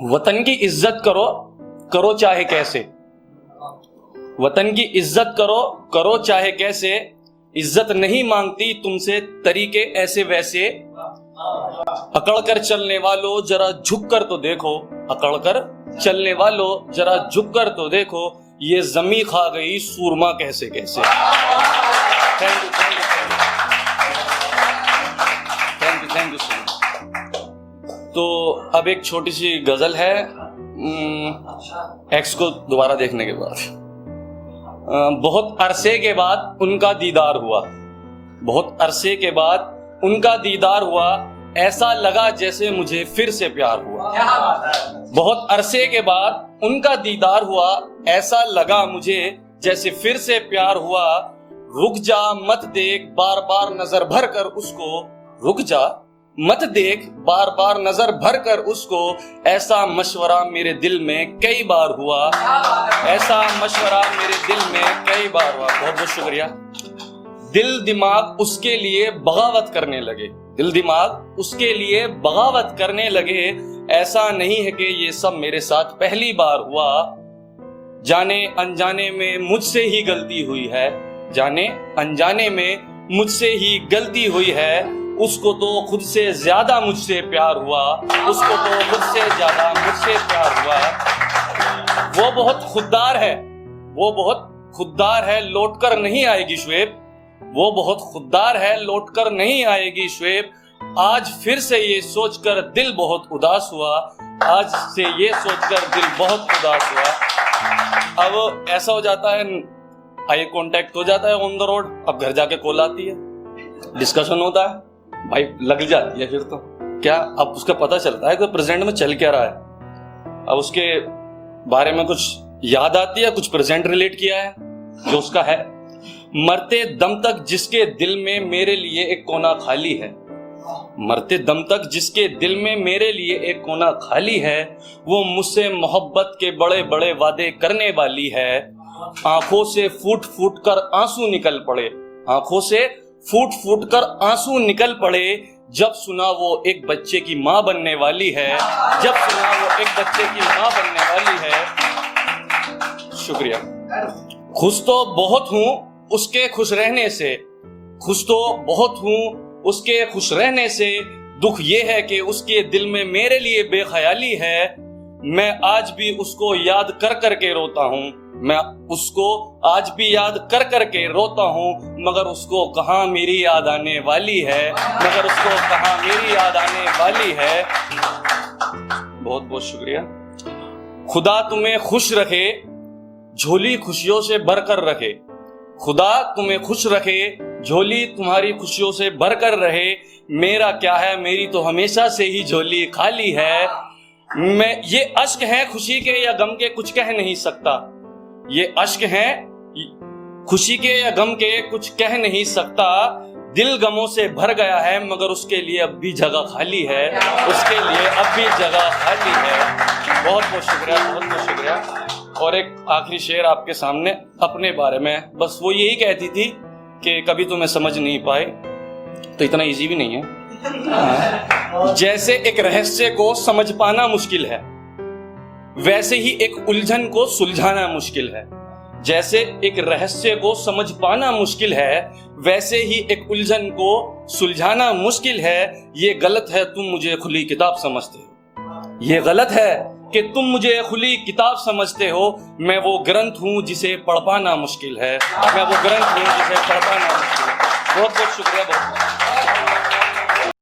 वतन की इज्जत करो, करो चाहे कैसे। वतन की इज्जत करो, करो चाहे कैसे। इज्जत नहीं मांगती तुमसे तरीके ऐसे वैसे। अकड़ कर चलने वालों जरा झुक कर तो देखो, अकड़ कर चलने वालों जरा झुक कर तो देखो, ये जमी खा गई सूरमा कैसे कैसे। Thank you thank you thank you thank you so much. तो अब एक छोटी सी गजल है एक्स को दोबारा देखने के बाद। बहुत अरसे के बाद उनका दीदार हुआ, बहुत अरसे के बाद उनका दीदार हुआ, ऐसा लगा जैसे मुझे फिर से प्यार हुआ। बहुत अरसे के बाद उनका दीदार हुआ, ऐसा लगा मुझे जैसे फिर से प्यार हुआ। रुक जा मत देख बार बार नजर भर कर उसको, रुक जा मत देख बार बार नजर भर कर उसको, ऐसा मशवरा मेरे दिल में कई बार हुआ, ऐसा मशवरा मेरे दिल में कई बार हुआ। बहुत बहुत शुक्रिया। दिल दिमाग उसके लिए बगावत करने लगे, दिल दिमाग उसके लिए बगावत करने लगे, ऐसा नहीं है कि ये सब मेरे साथ पहली बार हुआ। जाने अनजाने में मुझसे ही गलती हुई है, जाने अनजाने में मुझसे ही गलती हुई है, उसको तो खुद से ज्यादा मुझसे प्यार हुआ, उसको तो खुद से ज्यादा मुझसे प्यार हुआ। वो बहुत खुददार है, वो बहुत खुददार है, लौटकर नहीं आएगी शुएब, वो बहुत खुददार है, लौटकर नहीं आएगी शुएब। आज फिर से ये सोचकर दिल बहुत उदास हुआ, आज से ये सोचकर दिल बहुत उदास हुआ। अब ऐसा हो जाता है, आई कांटेक्ट हो जाता है ऑन द रोड, अब घर जाके कॉल आती है, डिस्कशन होता है, भाई लग जाती है फिर तो क्या। अब उसका पता चलता है कि प्रेजेंट में चल क्या रहा है, अब उसके बारे में कुछ याद आती है, कुछ प्रेजेंट रिलेट किया है जो उसका है। मरते दम तक जिसके दिल में मेरे लिए एक कोना खाली है, मरते दम तक जिसके दिल में मेरे लिए एक कोना खाली है, वो मुझसे मोहब्बत के बड़े बड़े वादे करने वाली है। आंखों से फूट फूट कर आंसू निकल पड़े, आंखों से फूट फूट कर आंसू निकल पड़े, जब सुना वो एक बच्चे की माँ बनने वाली है, जब सुना वो एक बच्चे की माँ बनने वाली है। शुक्रिया। खुश तो बहुत हूँ उसके खुश रहने से, खुश तो बहुत हूँ उसके खुश रहने से, दुख ये है कि उसके दिल में मेरे लिए बेख्याली है। मैं आज भी उसको याद कर कर के रोता हूँ, मैं उसको आज भी याद कर कर के रोता हूँ, मगर उसको कहाँ मेरी याद आने वाली है, मगर उसको कहाँ मेरी याद आने वाली है। बहुत बहुत शुक्रिया। खुदा तुम्हें खुश रखे, झोली खुशियों से भरकर रखे, खुदा तुम्हें खुश रखे, झोली तुम्हारी खुशियों से भरकर रहे। मेरा क्या है, मेरी तो हमेशा से ही झोली खाली है। मैं ये अश्क हैं खुशी के या गम के कुछ कह नहीं सकता, ये अश्क हैं खुशी के या गम के कुछ कह नहीं सकता। दिल गमों से भर गया है मगर उसके लिए अब भी जगह खाली है, उसके लिए अब भी जगह खाली है। बहुत बहुत शुक्रिया, बहुत बहुत शुक्रिया। और एक आखिरी शेर आपके सामने अपने बारे में, बस वो यही कहती थी कि कभी तुम्हें समझ नहीं पाए, तो इतना इजी भी नहीं है। जैसे एक रहस्य को समझ पाना मुश्किल है, वैसे ही एक उलझन को सुलझाना मुश्किल है। जैसे एक रहस्य को समझ पाना मुश्किल है, वैसे ही एक उलझन को सुलझाना मुश्किल है। ये गलत है तुम मुझे खुली किताब समझते हो, ये गलत है कि तुम मुझे खुली किताब समझते हो। मैं वो ग्रंथ हूँ जिसे पढ़ पाना मुश्किल है, मैं वो ग्रंथ हूँ जिसे पढ़ पाना मुश्किल है। बहुत बहुत शुक्रिया। बहुत